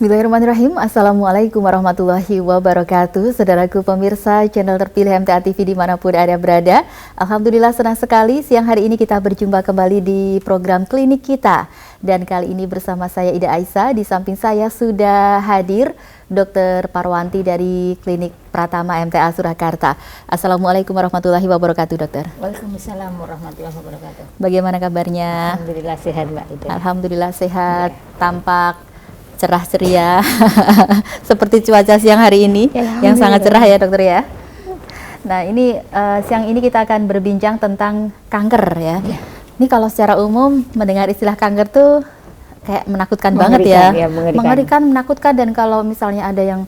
Bismillahirrahmanirrahim. Assalamualaikum warahmatullahi wabarakatuh. Saudaraku pemirsa channel terpilih MTA TV dimanapun Anda berada. Alhamdulillah senang sekali siang hari ini kita berjumpa kembali di program Klinik Kita. Dan kali ini bersama saya Ida Aisyah, di samping saya sudah hadir Dr. Parwanti dari Klinik Pratama MTA Surakarta. Assalamualaikum warahmatullahi wabarakatuh, dokter. Waalaikumsalam warahmatullahi wabarakatuh. Bagaimana kabarnya? Alhamdulillah sehat, Mbak Ida. Alhamdulillah sehat, tampak cerah ceria seperti cuaca siang hari ini yang sangat cerah ya dokter ya. Nah ini siang ini kita akan berbincang tentang kanker ya. Ini kalau secara umum mendengar istilah kanker tuh kayak menakutkan banget ya, mengerikan, menakutkan, dan kalau misalnya ada yang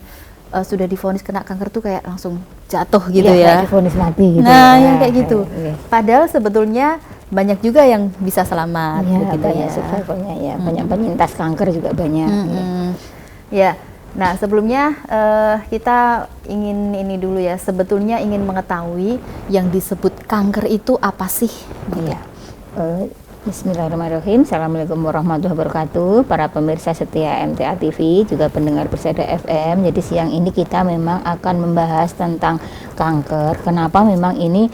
sudah divonis kena kanker tuh kayak langsung jatuh gitu ya. Divonis mati gitu. Nah yang kayak gitu. Padahal sebetulnya banyak juga yang bisa selamat, begitu banyak ya. Banyak ya, banyak penyintas kanker juga banyak. Ya, nah sebelumnya kita ingin ini dulu ya, sebetulnya ingin mengetahui yang disebut kanker itu apa sih? Iya. Bismillahirrahmanirrahim. Assalamualaikum warahmatullahi wabarakatuh. Para pemirsa setia MTA TV, juga pendengar Persada FM. Jadi siang ini kita memang akan membahas tentang kanker. Kenapa memang ini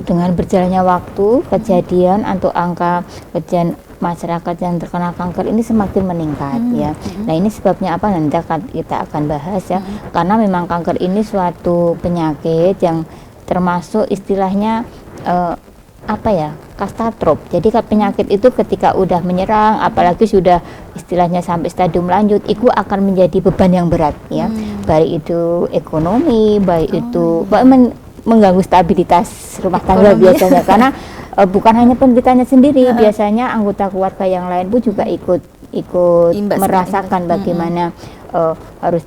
dengan berjalannya waktu, kejadian atau angka kejadian masyarakat yang terkena kanker ini semakin meningkat ya. Nah ini sebabnya apa, nanti kita akan bahas ya. Karena memang kanker ini suatu penyakit yang termasuk istilahnya kastatrop. Jadi penyakit itu ketika udah menyerang, apalagi sudah istilahnya sampai stadium lanjut, itu akan menjadi beban yang berat ya. Baik itu ekonomi, baik itu mengganggu stabilitas rumah tangga biasanya, karena bukan hanya penderitanya sendiri, biasanya anggota keluarga yang lain pun juga ikut merasakan bagaimana harus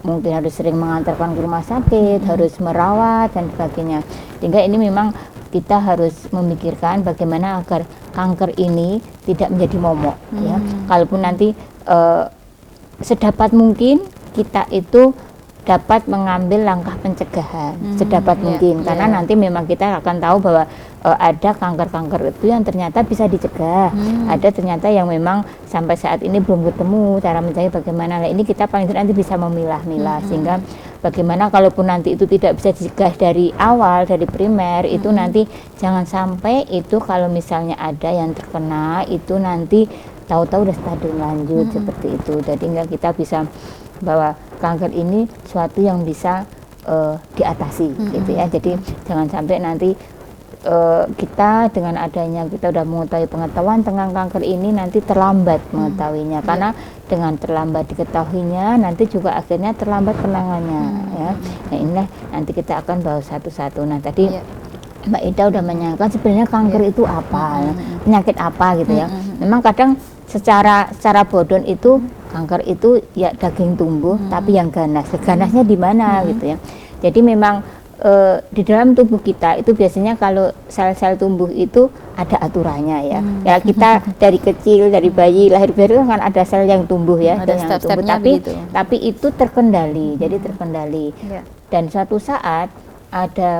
mungkin harus sering mengantarkan ke rumah sakit, harus merawat dan sebagainya. Sehingga ini memang kita harus memikirkan bagaimana agar kanker ini tidak menjadi momok ya. Kalaupun nanti sedapat mungkin kita itu dapat mengambil langkah pencegahan sedapat mungkin, karena nanti memang kita akan tahu bahwa ada kanker-kanker itu yang ternyata bisa dicegah, ada ternyata yang memang sampai saat ini belum ketemu cara mencari bagaimana. Nah, ini kita paling tidak nanti bisa memilah-milah, sehingga bagaimana kalaupun nanti itu tidak bisa dicegah dari awal, dari primer, itu nanti jangan sampai itu kalau misalnya ada yang terkena itu nanti tahu-tahu udah stadium lanjut seperti itu. Jadi enggak, kita bisa bahwa kanker ini suatu yang bisa diatasi gitu ya. Jadi jangan sampai nanti kita dengan adanya kita udah mengetahui pengetahuan tentang kanker ini nanti terlambat mengetahuinya, karena dengan terlambat diketahuinya nanti juga akhirnya terlambat penanganannya ya. Nah inilah nanti kita akan bahas satu-satu. Nah tadi Mbak Ida udah menanyakan sebenarnya kanker itu apa, penyakit apa gitu ya. Memang kadang secara bodon itu kanker itu ya daging tumbuh, tapi yang ganas. Ganasnya di mana gitu ya. Jadi memang di dalam tubuh kita itu biasanya kalau sel-sel tumbuh itu ada aturannya ya. Ya kita dari kecil, dari bayi lahir baru kan ada sel yang tumbuh ya, ada yang tumbuh, tapi itu terkendali. Jadi terkendali. Dan suatu saat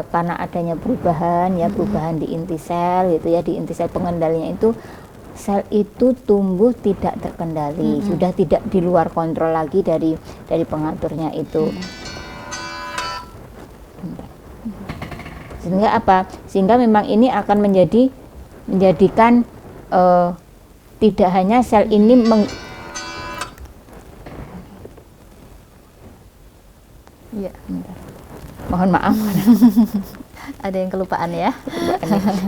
karena adanya perubahan ya, perubahan di inti sel gitu ya, di inti sel pengendalinya itu sel itu tumbuh tidak terkendali, sudah tidak di luar kontrol lagi dari pengaturnya itu. Sehingga apa? Sehingga memang ini akan menjadikan tidak hanya sel ini mohon maaf ada yang kelupaan ya.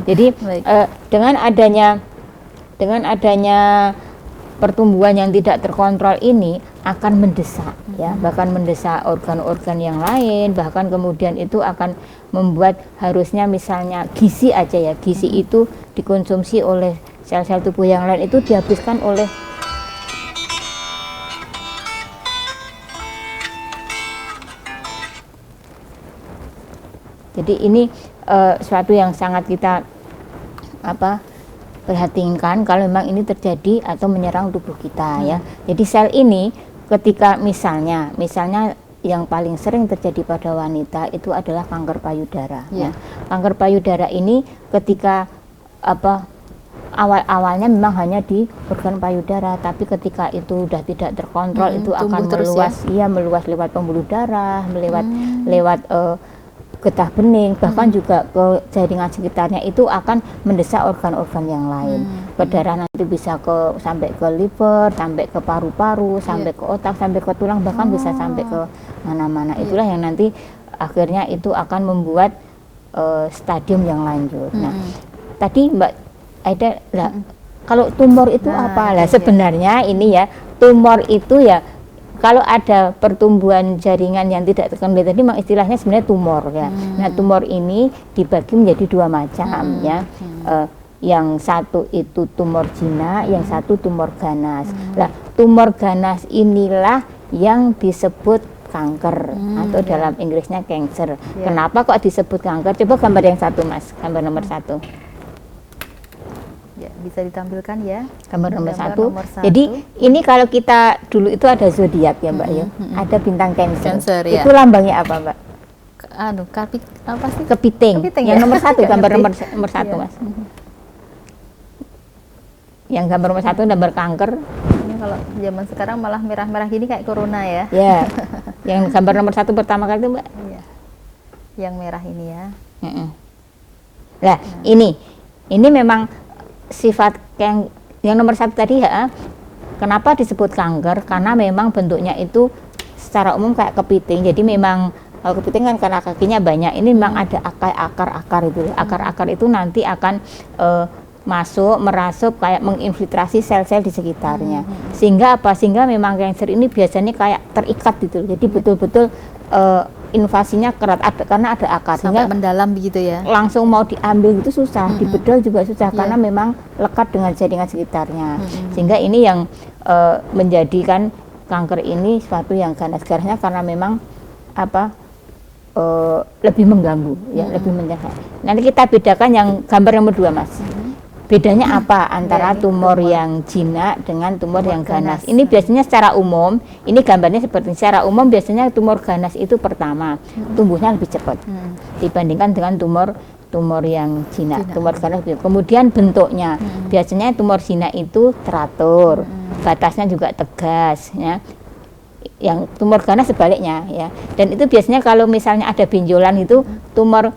Jadi dengan adanya pertumbuhan yang tidak terkontrol ini akan mendesak ya, bahkan mendesak organ-organ yang lain, bahkan kemudian itu akan membuat harusnya misalnya gizi aja ya, gizi itu dikonsumsi oleh sel-sel tubuh yang lain itu dihabiskan oleh jadi ini suatu yang sangat kita perhatikan kalau memang ini terjadi atau menyerang tubuh kita ya. Jadi sel ini ketika misalnya yang paling sering terjadi pada wanita itu adalah kanker payudara ya. Kanker payudara ini ketika awal-awalnya memang hanya di organ payudara, tapi ketika itu sudah tidak terkontrol itu akan meluas, meluas lewat pembuluh darah, lewat getah bening, bahkan juga ke jaringan sekitarnya itu akan mendesak organ-organ yang lain. Ke darah nanti bisa sampai ke liver, sampai ke paru-paru, sampai ke otak, sampai ke tulang, bahkan bisa sampai ke mana-mana. Itulah yang nanti akhirnya itu akan membuat stadium yang lanjut. Nah, tadi Mbak Aida, kalau tumor itu apa? Lah sebenarnya ini ya, tumor itu ya kalau ada pertumbuhan jaringan yang tidak terkendali tadi, memang istilahnya sebenarnya tumor ya. Nah, tumor ini dibagi menjadi dua macam ya. Yang satu itu tumor jinak, yang satu tumor ganas. Nah, tumor ganas inilah yang disebut kanker atau dalam Inggrisnya cancer. Kenapa kok disebut kanker? Coba gambar yang satu, Mas, gambar nomor 1. Ya, bisa ditampilkan ya. Gambar nomor 1. Jadi ini kalau kita dulu itu ada zodiak ya, Mbak ya. Ada bintang Cancer. Itu lambangnya apa, Mbak? Apa sih? Kepiting. Yang nomor 1, gambar nomor 1, Mas. Yang gambar nomor 1 gambar kanker. Ini kalau zaman sekarang malah merah-merah gini kayak corona ya. Ya. Yang gambar nomor 1 pertama kali itu, Mbak. Iya. Yang merah ini ya. Nah, ini memang sifat yang nomor 1 tadi ya. Kenapa disebut kanker? Karena memang bentuknya itu secara umum kayak kepiting. Jadi memang kalau kepiting kan karena kakinya banyak, ini memang ada akar-akar itu. Akar-akar itu nanti akan masuk, merasup, kayak menginfiltrasi sel-sel di sekitarnya. Sehingga memang kanker ini biasanya kayak terikat gitu. Jadi betul-betul invasinya kerat karena ada akar, sampai mendalam begitu ya. Langsung mau diambil itu susah, dibedal juga susah karena memang lekat dengan jaringan sekitarnya. Sehingga ini yang menjadikan kanker ini suatu yang ganas-ganasnya karena memang lebih mengganggu ya, lebih menjaga. Nanti kita bedakan yang gambar nomor 2, Mas. Bedanya apa antara tumor yang jinak dengan tumor yang ganas? Ini biasanya secara umum, ini gambarnya seperti secara umum biasanya tumor ganas itu pertama tumbuhnya lebih cepat dibandingkan dengan tumor yang jinak. Tumor ganas kemudian bentuknya biasanya tumor jinak itu teratur, batasnya juga tegas ya. Yang tumor ganas sebaliknya ya. Dan itu biasanya kalau misalnya ada benjolan itu tumor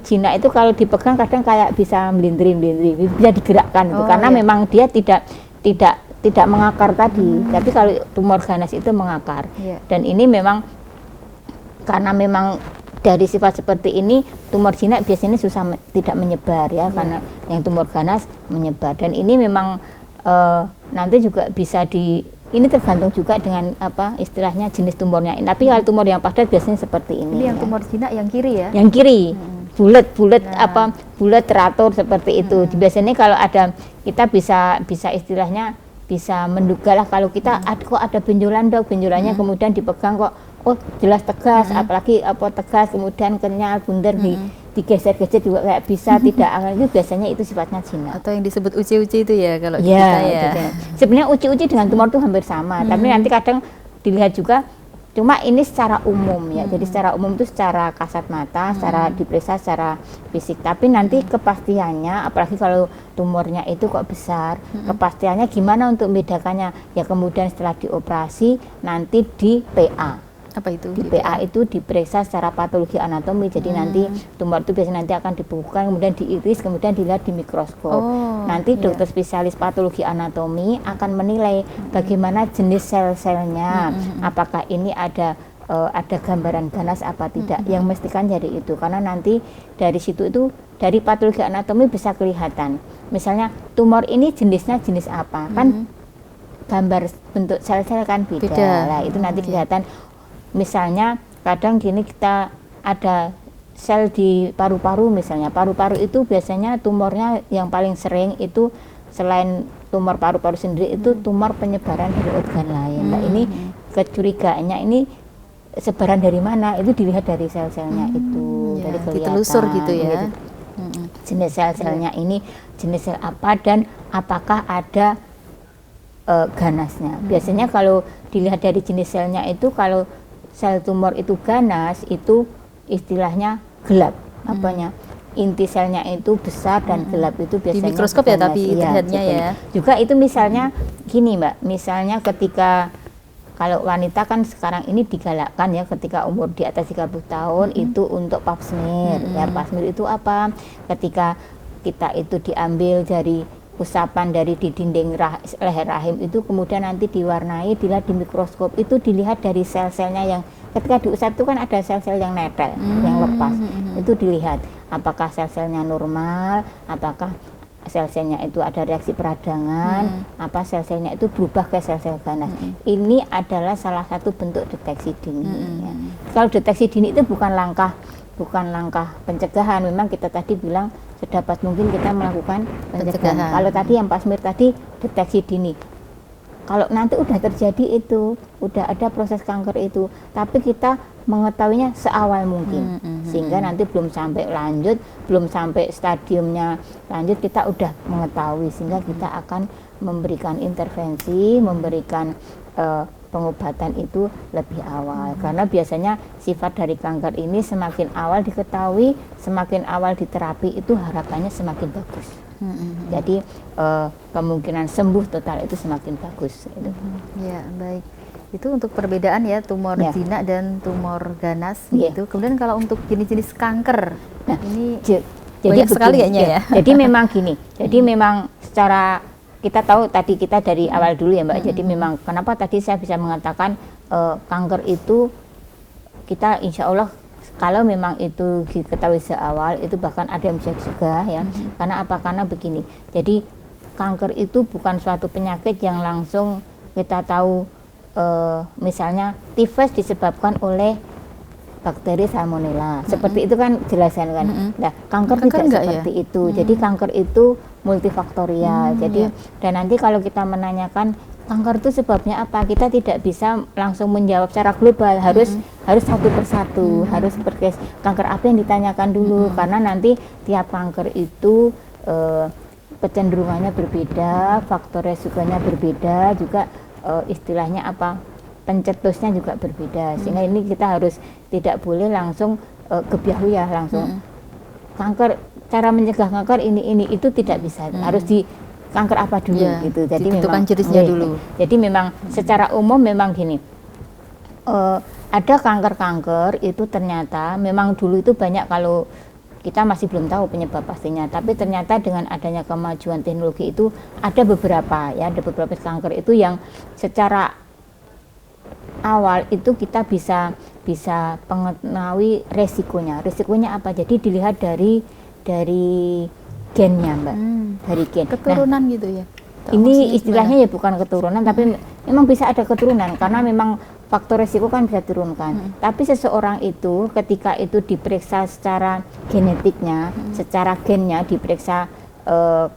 jinak itu kalau dipegang kadang kayak bisa melindri, bisa digerakkan itu karena memang dia tidak mengakar tadi. Tapi kalau tumor ganas itu mengakar. Dan ini memang karena memang dari sifat seperti ini tumor jinak biasanya susah tidak menyebar ya, karena yang tumor ganas menyebar. Dan ini memang nanti juga bisa ini tergantung juga dengan istilahnya jenis tumornya. Tapi kalau tumor yang padat biasanya seperti ini. Ini yang tumor jinak yang kiri ya? Yang kiri, bulat teratur seperti itu. Biasanya kalau ada kita bisa istilahnya bisa menduga lah kalau kita kok ada benjolan dok, benjolannya kemudian dipegang kok jelas tegas, apalagi tegas kemudian kenyal bundar digeser-geser juga kayak bisa tidak itu biasanya itu sifatnya jinak. Atau yang disebut uci-uci itu ya kalau kita ya. Sebenarnya uci-uci dengan tumor itu hampir sama, tapi nanti kadang dilihat juga cuma ini secara umum ya. Jadi secara umum itu secara kasat mata, secara diperiksa secara fisik. Tapi nanti kepastiannya apalagi kalau tumornya itu kok besar, kepastiannya gimana untuk membedakannya? Ya kemudian setelah dioperasi nanti di PA. Apa itu? Di PA itu diperiksa secara patologi anatomi. Jadi nanti tumor itu biasanya nanti akan dibukukan, kemudian diiris, kemudian dilihat di mikroskop. Nanti dokter spesialis patologi anatomi akan menilai bagaimana jenis sel-selnya, apakah ini ada gambaran ganas apa tidak. Yang mestikan dari itu, karena nanti dari situ itu dari patologi anatomi bisa kelihatan. Misalnya tumor ini jenisnya jenis apa, kan gambar bentuk sel-sel kan beda. Nah itu nanti kelihatan. Misalnya kadang gini kita ada sel di paru-paru misalnya. Paru-paru itu biasanya tumornya yang paling sering itu selain tumor paru-paru sendiri itu tumor penyebaran dari organ lain. Nah ini kecurigaannya ini sebaran dari mana? Itu dilihat dari sel-selnya itu, dari kelihatan. Ditelusur gitu ya. Jenis sel-selnya ini jenis sel apa dan apakah ada ganasnya. Biasanya kalau dilihat dari jenis selnya itu kalau sel tumor itu ganas itu istilahnya gelap inti selnya itu besar dan gelap itu biasanya di mikroskop ya, tapi terlihatnya gitu. ya. Juga itu misalnya gini Mbak, misalnya ketika kalau wanita kan sekarang ini digalakkan ya ketika umur di atas 30 tahun itu untuk pap smear. Ya, pap smear itu apa? Ketika kita itu diambil dari usapan dari di dinding leher rahim itu kemudian nanti diwarnai, dilihat di mikroskop itu dilihat dari sel-selnya yang ketika diusap itu kan ada sel-sel yang netel, yang lepas. Itu dilihat apakah sel-selnya normal, apakah sel-selnya itu ada reaksi peradangan, apa sel-selnya itu berubah ke sel-sel ganas. Ini adalah salah satu bentuk deteksi dini. Ya. Kalau deteksi dini itu bukan langkah pencegahan. Memang kita tadi bilang sedapat mungkin kita melakukan pencegahan. Kalau tadi yang pap smear tadi deteksi dini. Kalau nanti udah terjadi itu, udah ada proses kanker itu, tapi kita mengetahuinya seawal mungkin, sehingga nanti belum sampai lanjut, belum sampai stadiumnya lanjut, kita udah mengetahui, sehingga kita akan memberikan intervensi, memberikan pengobatan itu lebih awal. Karena biasanya sifat dari kanker ini semakin awal diketahui, semakin awal diterapi itu harapannya semakin bagus. Jadi kemungkinan sembuh total itu semakin bagus. Gitu. Ya, baik. Itu untuk perbedaan ya tumor jinak dan tumor ganas gitu. Kemudian kalau untuk jenis-jenis kanker, ini banyak sekali kayaknya ya. Jadi memang gini. Jadi memang secara kita tahu tadi kita dari awal dulu ya Mbak. Jadi memang kenapa tadi saya bisa mengatakan kanker itu kita insya Allah kalau memang itu diketahui seawal itu bahkan ada yang bisa dicegah ya. Karena apa? Karena begini. Jadi kanker itu bukan suatu penyakit yang langsung kita tahu misalnya tifus disebabkan oleh bakteri salmonella. Seperti itu kan jelasan kan. Nah, kanker tidak seperti itu. Jadi kanker itu multifaktorial. Jadi dan nanti kalau kita menanyakan kanker itu sebabnya apa, kita tidak bisa langsung menjawab secara global, harus satu persatu, harus berkes kanker apa yang ditanyakan dulu, karena nanti tiap kanker itu kecenderungannya berbeda, faktor resikonya berbeda, juga istilahnya apa, pencetusnya juga berbeda, sehingga ini kita harus tidak boleh langsung gebiahu ya langsung kanker, cara mencegah kanker ini itu tidak bisa, harus di kanker apa dulu gitu. Jadi memang jenisnya dulu. Jadi memang secara umum memang gini. Ada kanker-kanker itu ternyata memang dulu itu banyak, kalau kita masih belum tahu penyebab pastinya, tapi ternyata dengan adanya kemajuan teknologi itu ada beberapa kanker itu yang secara awal itu kita bisa mengetahui resikonya. Resikonya apa? Jadi dilihat dari gennya Mbak, dari gen. Keturunan gitu ya? Ini istilahnya ya bukan keturunan, tapi memang bisa ada keturunan, karena memang faktor resiko kan bisa turunkan. Tapi seseorang itu ketika itu diperiksa secara genetiknya, secara gennya, diperiksa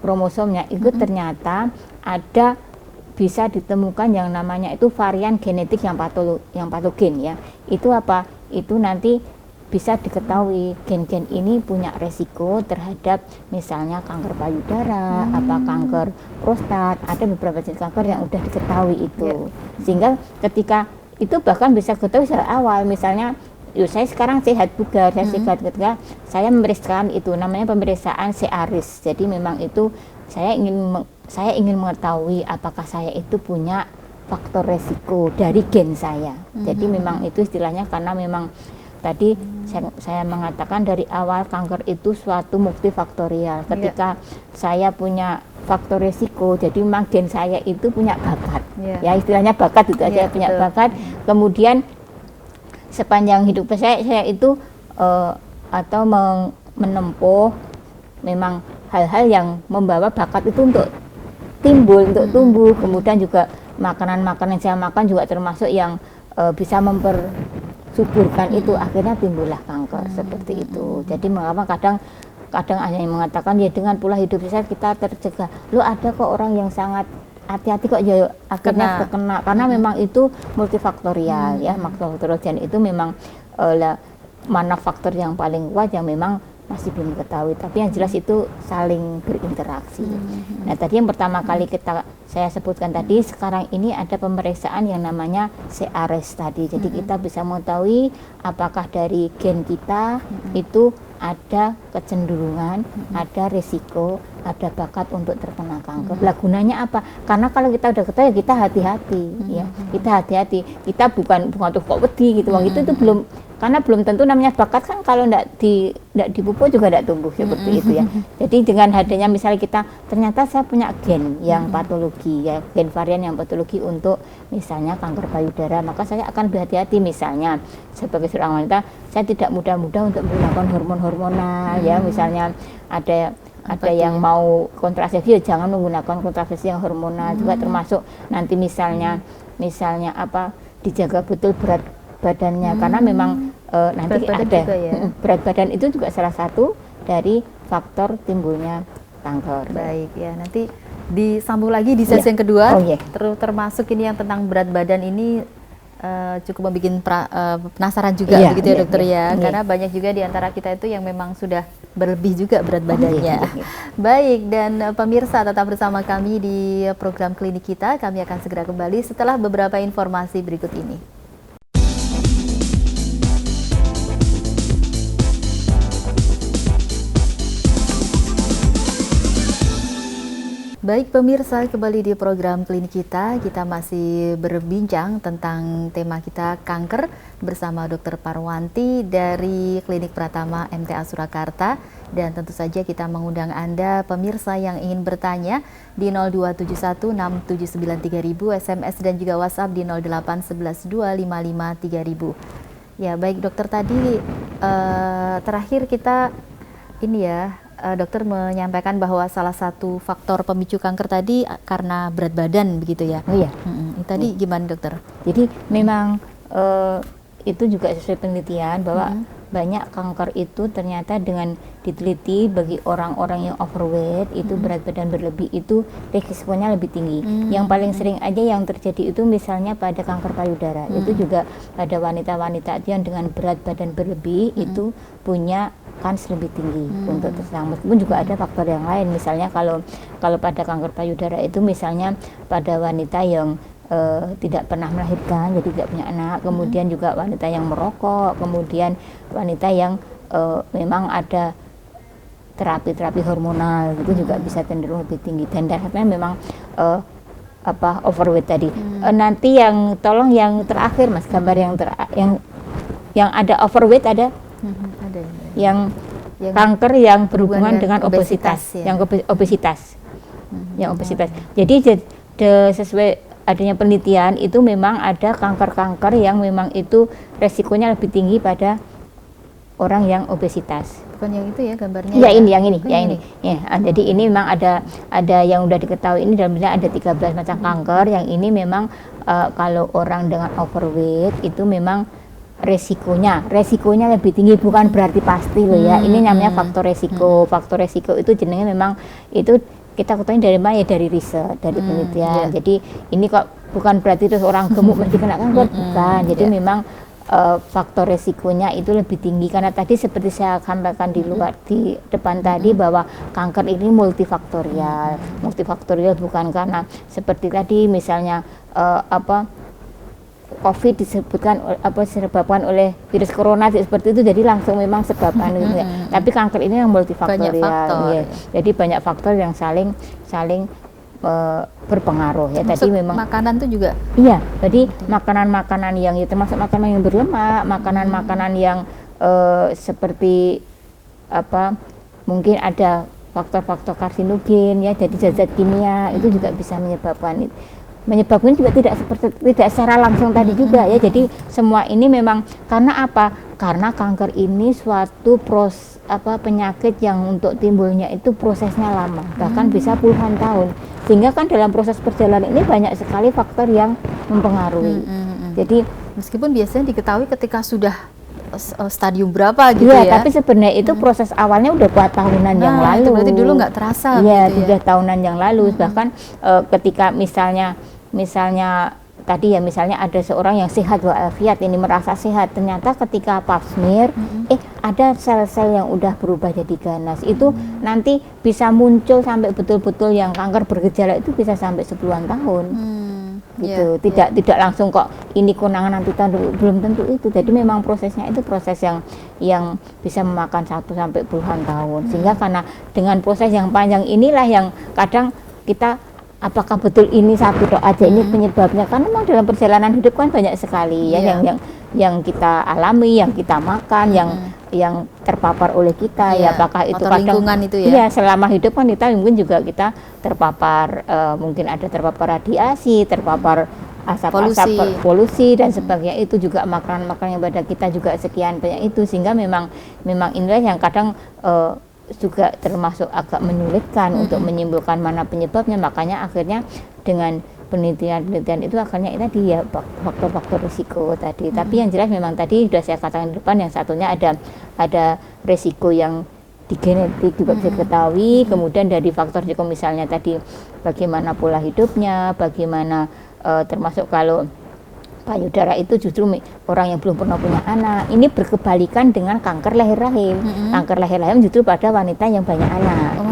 kromosomnya, itu ternyata ada bisa ditemukan yang namanya itu varian genetik yang patogen ya. Itu apa? Itu nanti bisa diketahui gen-gen ini punya resiko terhadap misalnya kanker payudara, apa kanker prostat, ada beberapa jenis kanker yang udah diketahui itu. Sehingga ketika itu bahkan bisa ketahui secara awal, misalnya saya sekarang sehat bugar, saya sehat ketika saya memeriksakan itu namanya pemeriksaan CARIS. Jadi memang itu saya ingin mengetahui apakah saya itu punya faktor resiko dari gen saya. Jadi memang itu istilahnya karena memang tadi saya mengatakan dari awal kanker itu suatu multifaktorial. Ketika saya punya faktor resiko, jadi memang gen saya itu punya bakat. Ya istilahnya bakat itu aja, punya bakat. Kemudian sepanjang hidup saya itu atau menempuh memang hal-hal yang membawa bakat itu untuk timbul, untuk tumbuh. Kemudian juga makanan-makanan yang saya makan juga termasuk yang bisa mempersuburkan itu, akhirnya timbullah kanker seperti itu. Jadi mengapa kadang hanya yang mengatakan ya dengan pola hidup sehat kita tercegah. Lo ada kok orang yang sangat hati-hati kok ya akhirnya terkena, karena memang itu multifaktorial ya, multifaktorial. Dan itu memang mana faktor yang paling kuat yang memang masih belum diketahui, tapi yang jelas itu saling berinteraksi. Nah, tadi yang pertama kali saya sebutkan tadi, sekarang ini ada pemeriksaan yang namanya CRS tadi. Jadi kita bisa mengetahui apakah dari gen kita itu ada kecenderungan, ada risiko, ada bakat untuk terkena kanker. Lah gunanya apa? Karena kalau kita udah ketahui, kita hati-hati, ya. Kita hati-hati. Kita bukan tuh kok wedi gitu. Itu belum, karena belum tentu namanya bakat kan kalau enggak dipupuk juga enggak tumbuh seperti itu ya. Jadi dengan adanya misalnya kita ternyata saya punya gen yang patologi ya, gen varian yang patologi untuk misalnya kanker payudara, maka saya akan berhati-hati. Misalnya sebagai seorang wanita, saya tidak mudah-mudah untuk menggunakan hormonal ya, misalnya ada yang mau kontrasepsi, ya jangan menggunakan kontrasepsi yang hormonal. Juga termasuk nanti misalnya dijaga betul berat badannya, karena memang nanti ada berat badan itu juga salah satu dari faktor timbulnya kanker. Baik ya, nanti disambung lagi di sesi yang kedua. Termasuk ini yang tentang berat badan ini cukup membuat penasaran juga begitu ya dokter ya, karena banyak juga di antara kita itu yang memang sudah berlebih juga berat badannya. Baik, dan pemirsa tetap bersama kami di program klinik kita. Kami akan segera kembali setelah beberapa informasi berikut ini. Baik pemirsa, kembali di program klinik kita masih berbincang tentang tema kita kanker bersama Dr. Parwanti dari Klinik Pratama MTA Surakarta, dan tentu saja kita mengundang Anda pemirsa yang ingin bertanya di 02716793000, SMS dan juga WhatsApp di 08112553000. Ya baik dokter, tadi terakhir kita ini ya, dokter menyampaikan bahwa salah satu faktor pemicu kanker tadi karena berat badan begitu ya. Tadi gimana dokter? Jadi memang itu juga sesuai penelitian bahwa banyak kanker itu ternyata dengan diteliti bagi orang-orang yang overweight itu berat badan berlebih itu risikonya lebih tinggi. Yang paling sering aja yang terjadi itu misalnya pada kanker payudara, itu juga pada wanita-wanita yang dengan berat badan berlebih itu punya kans lebih tinggi untuk terserang. Meskipun juga ada faktor yang lain, misalnya kalau pada kanker payudara itu misalnya pada wanita yang tidak pernah melahirkan, jadi tidak punya anak, kemudian juga wanita yang merokok, kemudian wanita yang memang ada terapi hormonal, itu juga bisa cenderung lebih tinggi. Dan dasarnya memang overweight tadi. Nanti yang tolong yang terakhir Mas, gambar yang ada overweight ada. Ada yang kanker yang berhubungan dengan obesitas, ya. obesitas. Jadi sesuai adanya penelitian itu memang ada kanker-kanker yang memang itu resikonya lebih tinggi pada orang yang obesitas. Bukan yang itu ya gambarnya? Ya, yang ini. Ya, jadi ini memang ada yang udah diketahui ini dalam ada 13 macam kanker yang ini memang kalau orang dengan overweight itu memang resikonya lebih tinggi, bukan berarti pasti loh ya. Ini namanya faktor resiko. Faktor resiko itu jenenge memang itu kita ketahui dari mana ya, dari riset, dari penelitian. Jadi ini kok bukan berarti terus orang gemuk mesti kena kanker, bukan. Jadi memang faktor resikonya itu lebih tinggi karena tadi seperti saya sampaikan di depan tadi bahwa kanker ini multifaktorial. Multifaktorial bukan karena seperti tadi misalnya COVID disebutkan disebabkan oleh virus corona seperti itu, jadi langsung memang sebabkan gitu ya. Tapi kanker ini yang multifaktorial ya. Jadi banyak faktor yang saling berpengaruh ya. Termasuk tadi memang makanan tuh juga. Iya, jadi makanan-makanan yang termasuk makanan yang berlemak, makanan-makanan yang seperti mungkin ada faktor-faktor karsinogen ya, jadi zat-zat kimia itu juga bisa menyebabkan juga tidak secara langsung tadi juga ya. Jadi semua ini memang karena apa? Karena kanker ini suatu penyakit yang untuk timbulnya itu prosesnya lama, bahkan bisa puluhan tahun. Sehingga kan dalam proses perjalanan ini banyak sekali faktor yang mempengaruhi. Jadi meskipun biasanya diketahui ketika sudah stadium berapa gitu ya. Tapi sebenarnya itu proses awalnya udah buat tahunan yang lalu. Itu berarti dulu nggak terasa. Iya, sudah tahunan yang lalu. Bahkan ketika misalnya tadi ya misalnya ada seorang yang sehat walafiat, ini merasa sehat, ternyata ketika pap smear ada sel-sel yang udah berubah jadi ganas, itu nanti bisa muncul sampai betul-betul yang kanker bergejala itu bisa sampai 10-an tahun. Gitu, tidak langsung kok ini konangan nanti belum tentu itu. Jadi memang prosesnya itu proses yang bisa memakan 1 sampai puluhan tahun. Sehingga karena dengan proses yang panjang inilah yang kadang kita apakah betul ini satu dok aja ini penyebabnya, karena memang dalam perjalanan hidup kan banyak sekali ya yang kita alami, yang kita makan, yang terpapar oleh kita ya, apakah itu kadang itu ya. Selama hidup kan kita mungkin juga kita terpapar mungkin ada terpapar radiasi, terpapar asap-asap polusi dan sebagainya, itu juga makanan-makanan yang pada kita juga sekian banyak itu, sehingga memang inilah yang kadang juga termasuk agak menyulitkan untuk menyimpulkan mana penyebabnya. Makanya akhirnya dengan penelitian itu akhirnya itu tadi ya faktor-faktor risiko tadi. Tapi yang jelas memang tadi sudah saya katakan di depan, yang satunya ada risiko yang di genetik juga bisa diketahui, kemudian dari faktor risiko misalnya tadi bagaimana pola hidupnya, bagaimana termasuk kalau payudara itu justru orang yang belum pernah punya anak, ini berkebalikan dengan kanker leher rahim. Kanker leher rahim justru pada wanita yang banyak anak.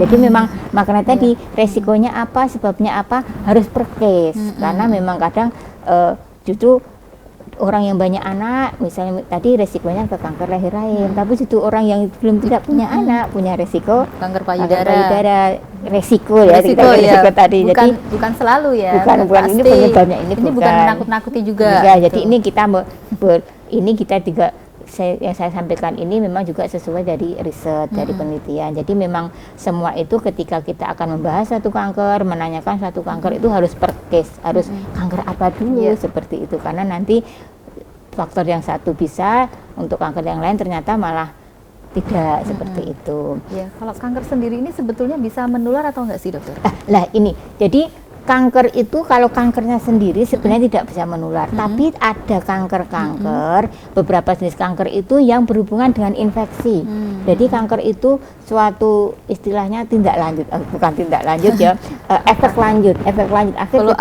Jadi memang makanya tadi resikonya apa, sebabnya apa, harus per case. Karena memang kadang justru orang yang banyak anak, misalnya tadi resikonya ke kanker leher rahim, tapi justru orang yang belum tidak punya anak punya resiko kanker payudara. Resiko resiko tadi. Bukan selalu ya. Bukan ini penyebabnya ini bukan menakut-nakuti juga. Gitu. Jadi ini kita ini kita juga yang saya sampaikan ini memang juga sesuai dari riset, dari penelitian. Jadi memang semua itu ketika kita akan membahas satu kanker, menanyakan satu kanker itu harus per case, harus kanker apa dulu seperti itu, karena nanti faktor yang satu bisa, untuk kanker yang lain ternyata malah tidak seperti itu. Ya, kalau kanker sendiri ini sebetulnya bisa menular atau enggak sih dokter? Lah ini, jadi kanker itu kalau kankernya sendiri sebenarnya tidak bisa menular, tapi ada kanker-kanker, beberapa jenis kanker itu yang berhubungan dengan infeksi. Jadi kanker itu suatu istilahnya tindak lanjut, bukan tindak lanjut ya, efek lanjut. Akhirnya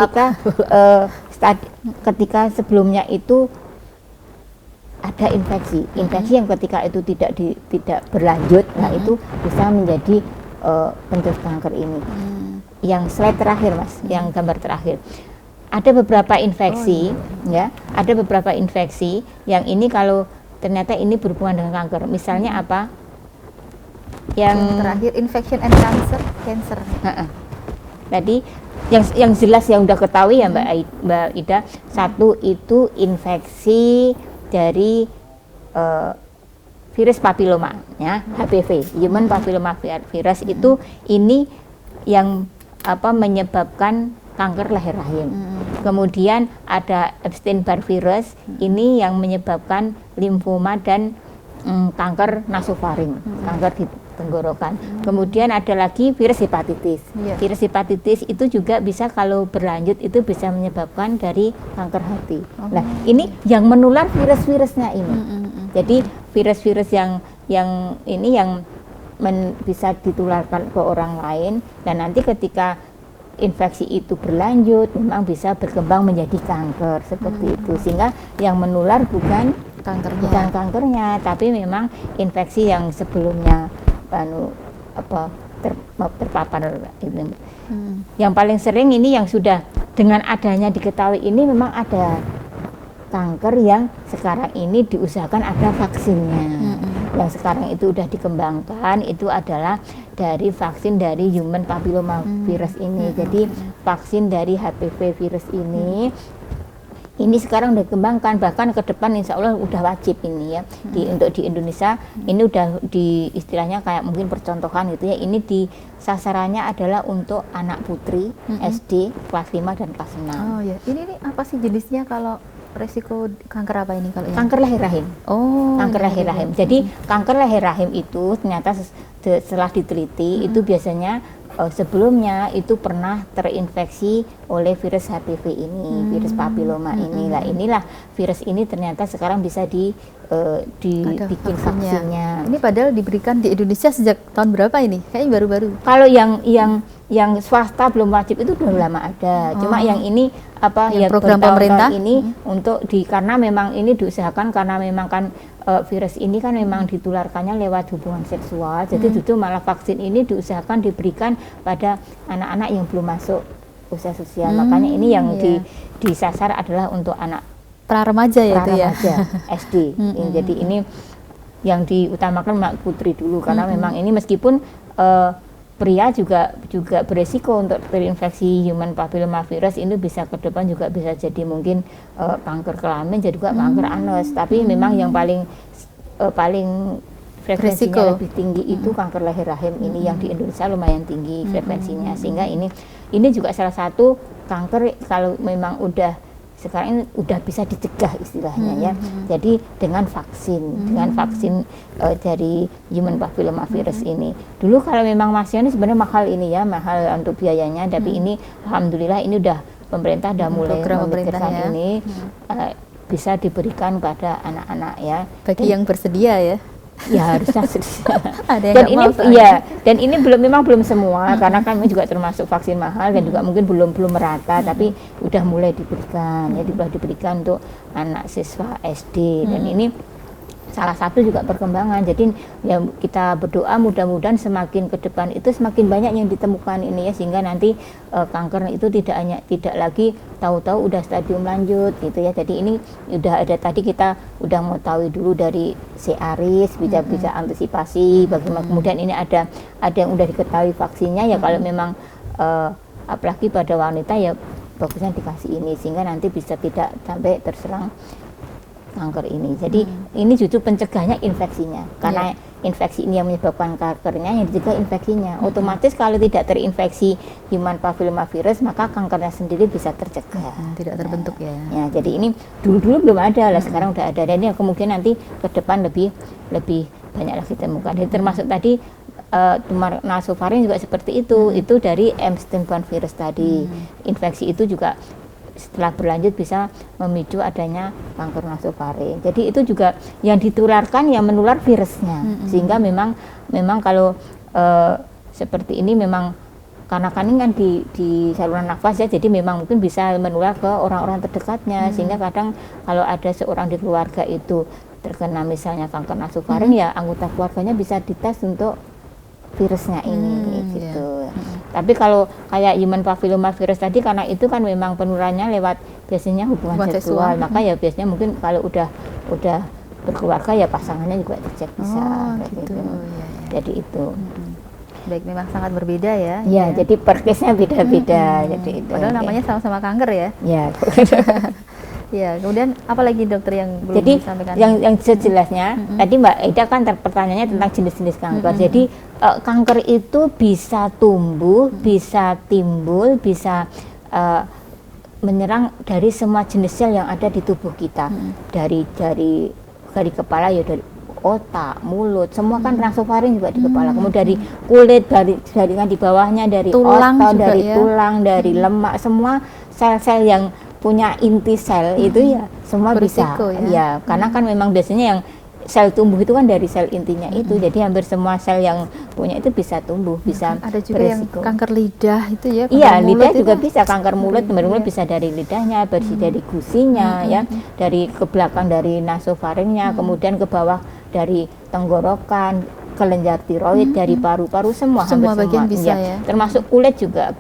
ketika sebelumnya itu ada infeksi yang ketika itu tidak berlanjut, nah itu bisa menjadi pencetus kanker ini. Yang slide terakhir mas, yang gambar terakhir, ada beberapa infeksi ada beberapa infeksi yang ini kalau ternyata ini berhubungan dengan kanker. Misalnya apa? Yang terakhir infection and cancer. Tadi yang jelas yang udah ketahui ya Mbak Ida, satu itu infeksi dari virus papiloma ya, HPV, human papilloma virus itu ini yang menyebabkan kanker leher rahim. Kemudian ada Epstein-Barr virus, ini yang menyebabkan limfoma dan kanker nasofaring, kanker di tenggorokan. Kemudian ada lagi virus hepatitis. Virus hepatitis itu juga bisa kalau berlanjut itu bisa menyebabkan dari kanker hati. Nah, ini yang menular virus-virusnya ini. Jadi virus-virus yang ini yang bisa ditularkan ke orang lain, dan nanti ketika infeksi itu berlanjut memang bisa berkembang menjadi kanker seperti itu, sehingga yang menular bukan kankernya, tapi memang infeksi yang sebelumnya terpapar ini. Yang paling sering ini yang sudah dengan adanya diketahui ini memang ada kanker yang sekarang ini diusahakan ada vaksinnya. Yang sekarang itu sudah dikembangkan itu adalah dari vaksin dari human papilloma virus ini. Jadi vaksin dari HPV virus ini sekarang udah dikembangkan, bahkan ke depan insya Allah udah wajib ini ya untuk di Indonesia ini udah di istilahnya kayak mungkin percontohan gitu ya, ini di sasarannya adalah untuk anak putri SD kelas 5 dan kelas 6. Oh ya, ini apa sih jenisnya kalau resiko kanker apa ini kalau kanker leher rahim? Kanker leher rahim. Jadi kanker leher rahim itu ternyata setelah diteliti itu biasanya sebelumnya itu pernah terinfeksi oleh virus HPV ini, virus papilloma ini. Lah inilah virus ini ternyata sekarang bisa dibikin vaksinnya. Ini padahal diberikan di Indonesia sejak tahun berapa ini? Kayaknya baru-baru. Kalau yang yang swasta belum wajib itu udah lama ada. Cuma yang ini yang program pemerintah ini untuk karena memang ini diusahakan karena memang kan virus ini kan memang ditularkannya lewat hubungan seksual. Jadi justru malah vaksin ini diusahakan diberikan pada anak-anak yang belum masuk usia sosial. Makanya ini yang disasar adalah untuk anak pra remaja ya itu ya. SD. Jadi ini yang diutamakan Mbak Putri dulu karena memang ini meskipun pria juga beresiko untuk terinfeksi human papillomavirus, ini bisa ke depan juga bisa jadi mungkin kanker kelamin, jadi juga kanker anus. Tapi memang yang paling frekuensinya lebih tinggi itu kanker leher rahim ini yang di Indonesia lumayan tinggi frekuensinya, sehingga ini juga salah satu kanker kalau memang sekarang ini udah bisa dicegah istilahnya ya. Jadi dengan vaksin dari human papillomavirus ini. Dulu kalau memang masih ini sebenarnya mahal ini ya, mahal untuk biayanya, tapi ini alhamdulillah ini udah pemerintah udah mulai memikirkan ini bisa diberikan pada anak-anak ya. Bagi yang bersedia ya. Ya harusnya ada dan ini dan ini memang belum semua karena kami juga termasuk vaksin mahal dan juga mungkin belum merata, tapi udah mulai diberikan diberikan untuk anak siswa SD dan ini salah satu juga perkembangan. Jadi ya kita berdoa mudah-mudahan semakin ke depan itu semakin banyak yang ditemukan ini ya, sehingga nanti kanker itu tidak lagi tahu-tahu udah stadium lanjut gitu ya. Jadi ini udah ada, tadi kita udah mau tahu dulu dari CARIS bisa antisipasi bagaimana, kemudian ini ada yang udah diketahui vaksinnya ya. Kalau memang apalagi pada wanita ya bagusnya dikasih ini sehingga nanti bisa tidak sampai terserang kanker ini. Jadi ini justru pencegahnya infeksinya, karena infeksi ini yang menyebabkan kankernya, yang dicegah infeksinya. Otomatis kalau tidak terinfeksi human papillomavirus maka kankernya sendiri bisa tercegah, tidak terbentuk ya. Ya, jadi ini dulu belum ada lah, sekarang udah ada, dan ini kemungkinan nanti ke depan lebih banyak lagi ditemukan. Jadi termasuk tadi tumor nasofaring juga seperti itu dari Epstein-Barr virus tadi. Infeksi itu juga setelah berlanjut bisa memicu adanya kanker nasofaring. Jadi itu juga yang ditularkan, yang menular virusnya. Sehingga memang kalau seperti ini memang karena kan ini kan di saluran nafas ya, jadi memang mungkin bisa menular ke orang-orang terdekatnya. Sehingga kadang kalau ada seorang di keluarga itu terkena misalnya kanker nasofaring ya anggota keluarganya bisa dites untuk virusnya ini gitu. Tapi kalau kayak human papillomavirus tadi, karena itu kan memang penularannya lewat biasanya hubungan seksual, maka ya biasanya mungkin kalau udah berkeluarga ya pasangannya juga dicek bisa gitu. Jadi itu. Baik, memang sangat berbeda ya. Ya, jadi per case-nya beda-beda. Jadi itu. Padahal namanya sama-sama kanker ya. Ya. Ya, kemudian apa lagi dokter yang belum jadi disampaikan? Yang sejelasnya tadi Mbak Ida kan pertanyaannya tentang jenis-jenis kanker. Jadi kanker itu bisa tumbuh, bisa timbul, bisa menyerang dari semua jenis sel yang ada di tubuh kita. Dari kepala ya, dari otak, mulut, semua kan nasofaring juga di kepala. Kemudian dari kulit, dari jaringan di bawahnya, dari tulang otot, dari ya. tulang, dari lemak, semua sel-sel yang punya inti sel itu ya semua berisiko, bisa ya karena kan memang biasanya yang sel tumbuh itu kan dari sel intinya itu, jadi hampir semua sel yang punya itu bisa tumbuh, bisa ada juga beresiko. Yang kanker lidah itu ya, iya lidah juga bisa, kanker mulut mulut bisa dari lidahnya, dari gusinya ya, dari ke belakang dari nasofaringnya, kemudian ke bawah dari tenggorokan, kelenjar tiroid, dari paru-paru, semua bagian bisa ya. Termasuk kulit juga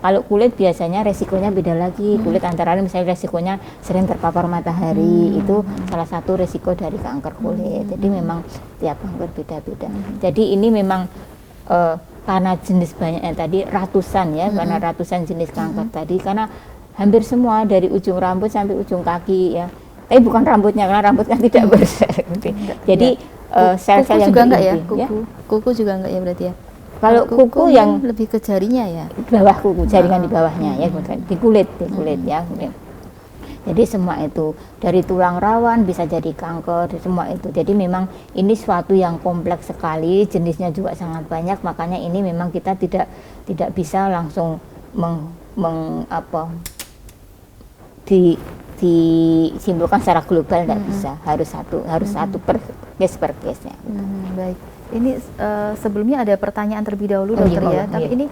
kalau kulit biasanya resikonya beda lagi. Kulit antara lain misalnya resikonya sering terpapar matahari, itu salah satu resiko dari kanker kulit. Jadi memang tiap kanker beda-beda. Jadi ini memang karena jenis banyaknya tadi ratusan ya, karena ratusan jenis kanker tadi, karena hampir semua dari ujung rambut sampai ujung kaki ya. Tapi bukan rambutnya, karena rambut kan tidak bersel. Jadi sel-sel yang juga enggak ya? Kuku juga enggak ya berarti ya? Kalau kuku yang lebih ke jarinya ya, di bawah kuku, jaringan di bawahnya ya, di kulit ya. Jadi semua itu dari tulang rawan bisa jadi kanker, semua itu. Jadi memang ini suatu yang kompleks sekali, jenisnya juga sangat banyak. Makanya ini memang kita tidak bisa langsung disimpulkan secara global, tidak bisa. Harus satu per case-nya. Baik. Ini sebelumnya ada pertanyaan terlebih dahulu dokter ya, tapi ini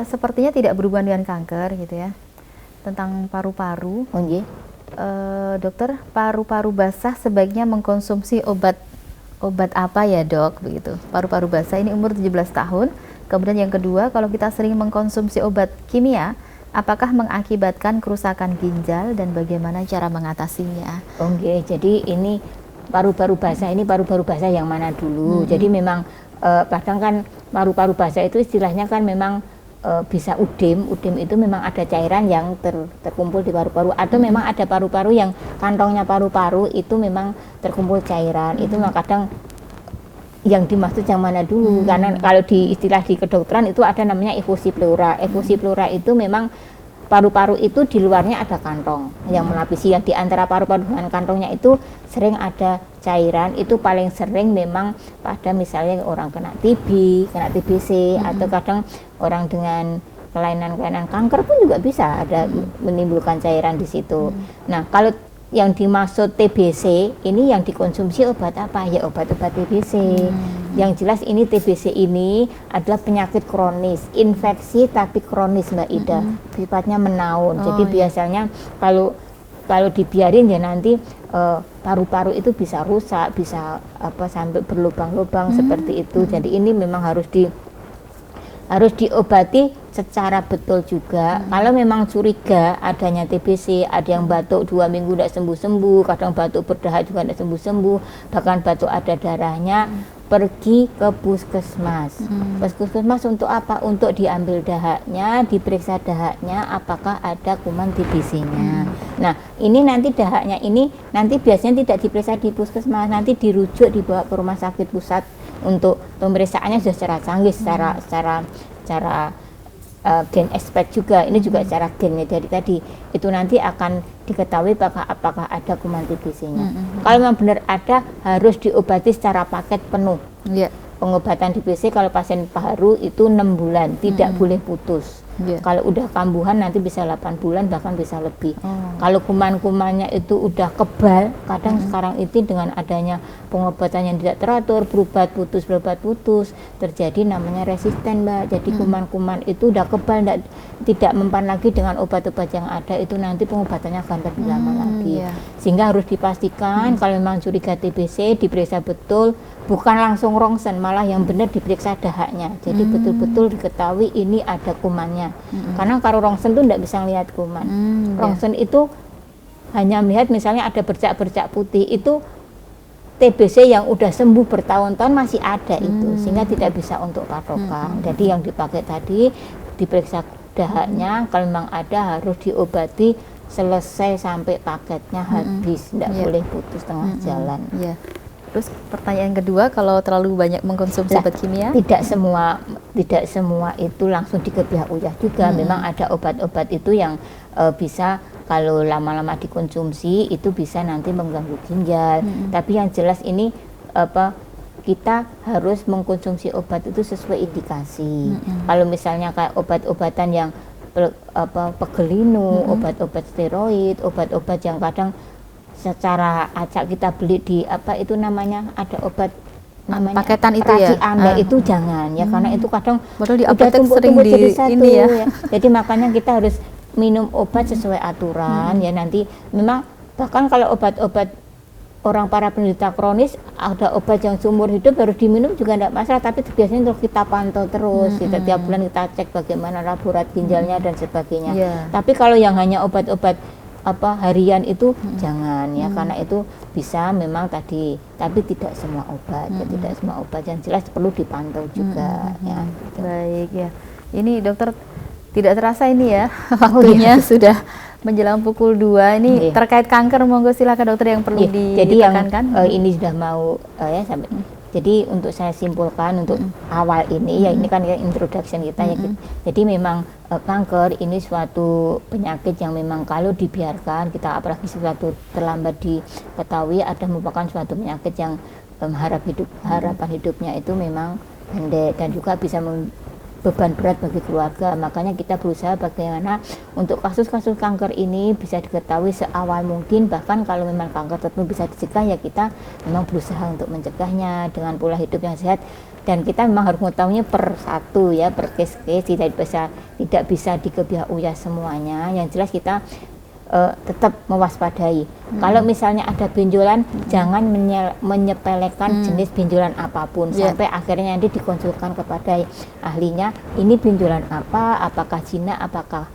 sepertinya tidak berhubungan dengan kanker gitu ya. Tentang paru-paru. Oh nggih. Dokter, paru-paru basah sebaiknya mengkonsumsi obat apa ya dok begitu? Paru-paru basah ini umur 17 tahun. Kemudian yang kedua, kalau kita sering mengkonsumsi obat kimia, apakah mengakibatkan kerusakan ginjal dan bagaimana cara mengatasinya? Oke, jadi ini paru-paru basah ini paru-paru basah yang mana dulu? Jadi memang kadang kan paru-paru basah itu istilahnya kan memang bisa udem itu memang ada cairan yang terkumpul di paru-paru, atau memang ada paru-paru yang kantongnya paru-paru itu memang terkumpul cairan. Itu memang kadang yang dimaksud yang mana dulu, karena kalau di istilah di kedokteran itu ada namanya efusi pleura. Efusi pleura itu memang paru-paru itu di luarnya ada kantong yang melapisi, yang di antara paru-paru dengan kantongnya itu sering ada cairan. Itu paling sering memang pada misalnya orang kena TB, kena TBC, atau kadang orang dengan kelainan-kelainan kanker pun juga bisa ada menimbulkan cairan di situ. Nah, kalau yang dimaksud TBC ini yang dikonsumsi obat apa? Ya obat-obat TBC. Yang jelas ini TBC ini adalah penyakit kronis, infeksi tapi kronis Mbak Ida, sifatnya menaun. Jadi biasanya kalau dibiarin ya nanti paru-paru itu bisa rusak, bisa sampai berlubang-lubang seperti itu. Jadi ini memang harus diobati secara betul juga. Kalau memang curiga adanya TBC, ada yang batuk 2 minggu tidak sembuh-sembuh, kadang batuk berdahak juga tidak sembuh-sembuh, bahkan batuk ada darahnya, pergi ke puskesmas. Puskesmas untuk apa? Untuk diambil dahaknya, diperiksa dahaknya apakah ada kuman TBC-nya. Nah, ini nanti dahaknya ini nanti biasanya tidak diperiksa di puskesmas, nanti dirujuk dibawa ke rumah sakit pusat untuk pemeriksaannya sudah secara canggih, secara gen expert juga. Ini juga secara gennya dari tadi itu nanti akan diketahui apakah ada kuman TBC-nya. Kalau memang benar ada, harus diobati secara paket penuh. Pengobatan TBC kalau pasien paru itu 6 bulan, tidak boleh putus. Kalau udah kambuhan nanti bisa 8 bulan, bahkan bisa lebih. Kalau kuman-kumannya itu udah kebal, kadang sekarang itu dengan adanya pengobatan yang tidak teratur, berobat putus, terjadi namanya resisten Mbak. Jadi kuman-kuman itu udah kebal, tidak mempan lagi dengan obat-obat yang ada, itu nanti pengobatannya akan lebih lama lagi. Sehingga harus dipastikan kalau memang curiga TBC, diperiksa betul, bukan langsung rongsen, malah yang benar diperiksa dahaknya. Jadi betul-betul diketahui ini ada kumannya. Karena kalau rongsen itu tidak bisa melihat kuman. Rongsen itu hanya melihat misalnya ada bercak-bercak putih, itu TBC yang udah sembuh bertahun-tahun masih ada itu, sehingga tidak bisa untuk patokan. Jadi yang dipakai tadi diperiksa dahaknya, kalau memang ada harus diobati selesai sampai paketnya habis, tidak boleh putus tengah jalan. Terus pertanyaan kedua, kalau terlalu banyak mengkonsumsi obat kimia? Tidak semua itu langsung dikebiah uyah juga. Memang ada obat-obat itu yang bisa kalau lama-lama dikonsumsi itu bisa nanti mengganggu ginjal. Tapi yang jelas ini kita harus mengkonsumsi obat itu sesuai indikasi. Kalau misalnya kayak obat-obatan yang pegelinu, obat-obat steroid, obat-obat yang kadang secara acak kita beli di itu namanya ada obat namanya paketan itu ya. Anda itu jangan ya, karena itu kadang padahal di udah apotek sering di jadi satu, ini ya. Jadi makanya kita harus minum obat sesuai aturan ya. Nanti memang bahkan kalau obat-obat orang para penderita kronis, ada obat yang seumur hidup harus diminum juga tidak masalah, tapi biasanya terus kita pantau terus, tiap bulan kita cek bagaimana laborat ginjalnya dan sebagainya. Tapi kalau yang hanya obat-obat harian itu jangan ya, karena itu bisa memang tadi, tapi tidak semua obat ya, tidak semua obat, yang jelas perlu dipantau juga ya. Gitu. Baik ya, ini dokter tidak terasa ini ya waktunya sudah menjelang pukul 2 ini terkait kanker, monggo silakan dokter yang perlu ditekankan. Jadi yang ini sudah mau sampai. Jadi untuk saya simpulkan untuk awal ini ya, ini kan ya introduction kita ya. Jadi memang kanker ini suatu penyakit yang memang kalau dibiarkan kita, apalagi sesuatu terlambat diketahui, ada merupakan suatu penyakit yang harapan hidupnya itu memang pendek dan juga bisa beban berat bagi keluarga. Makanya kita berusaha bagaimana untuk kasus-kasus kanker ini bisa diketahui seawal mungkin, bahkan kalau memang kanker tertentu bisa dicegah ya kita memang berusaha untuk mencegahnya dengan pola hidup yang sehat. Dan kita memang harus mengetahuinya per satu ya, per case-case, tidak bisa dikebiah-uyah semuanya. Yang jelas kita tetap mewaspadai. Kalau misalnya ada benjolan, jangan menyepelekan jenis benjolan apapun sampai akhirnya nanti dikonsulkan kepada ahlinya. Ini benjolan apa? Apakah jinak? Apakah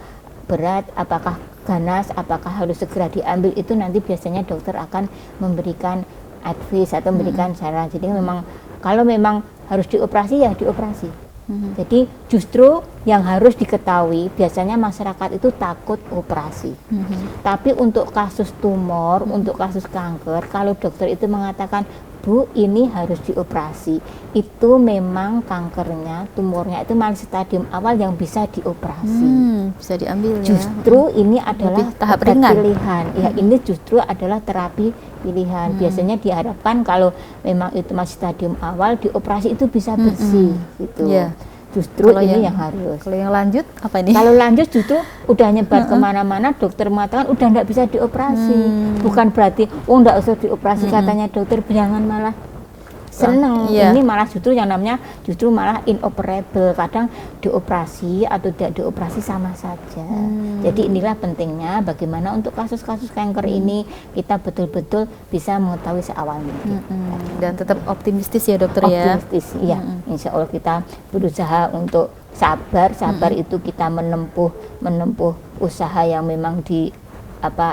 berat? Apakah ganas? Apakah harus segera diambil? Itu nanti biasanya dokter akan memberikan advice atau memberikan saran. Jadi memang kalau memang harus dioperasi ya dioperasi. Jadi justru yang harus diketahui biasanya masyarakat itu takut operasi. Tapi untuk kasus tumor, untuk kasus kanker, kalau dokter itu mengatakan, Bu, ini harus dioperasi, itu memang kankernya, tumornya itu masih stadium awal yang bisa dioperasi. Bisa diambil ya. Justru ini adalah tahap obat ringan. pilihan. Ya, ini justru adalah terapi pilihan. Biasanya diharapkan kalau memang itu masih stadium awal, dioperasi itu bisa bersih gitu. Yeah. Justru Kalau ini yang harus. Kalau yang lanjut apa ini? Kalau lanjut justru udah nyebar kemana-mana, dokter mengatakan udah nggak bisa dioperasi. Bukan berarti nggak usah dioperasi katanya dokter, jangan malah seneng. Ini malah justru yang namanya justru malah inoperable. Kadang dioperasi atau tidak dioperasi sama saja. Jadi inilah pentingnya bagaimana untuk kasus-kasus kanker ini kita betul-betul bisa mengetahui seawal mungkin. Dan tetap optimistis ya dokter ya. Optimistis, iya. Insya Allah kita berusaha untuk sabar itu kita menempuh usaha yang memang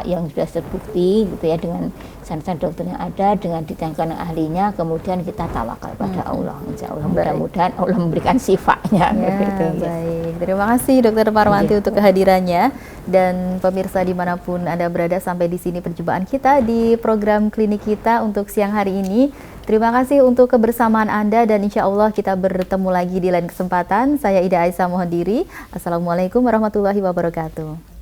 yang sudah terbukti gitu ya, dengan saran dokter yang ada, dengan ditangani ahlinya, kemudian kita tawakal pada Allah. Insya Allah mudah-mudahan Allah memberikan sifanya. Ya, gitu, baik. Terima kasih Dokter Parwanti untuk kehadirannya, dan pemirsa dimanapun Anda berada, sampai di sini perjumpaan kita di program klinik kita untuk siang hari ini. Terima kasih untuk kebersamaan Anda, dan insya Allah kita bertemu lagi di lain kesempatan. Saya Ida Aisyah mohon diri. Assalamualaikum warahmatullahi wabarakatuh.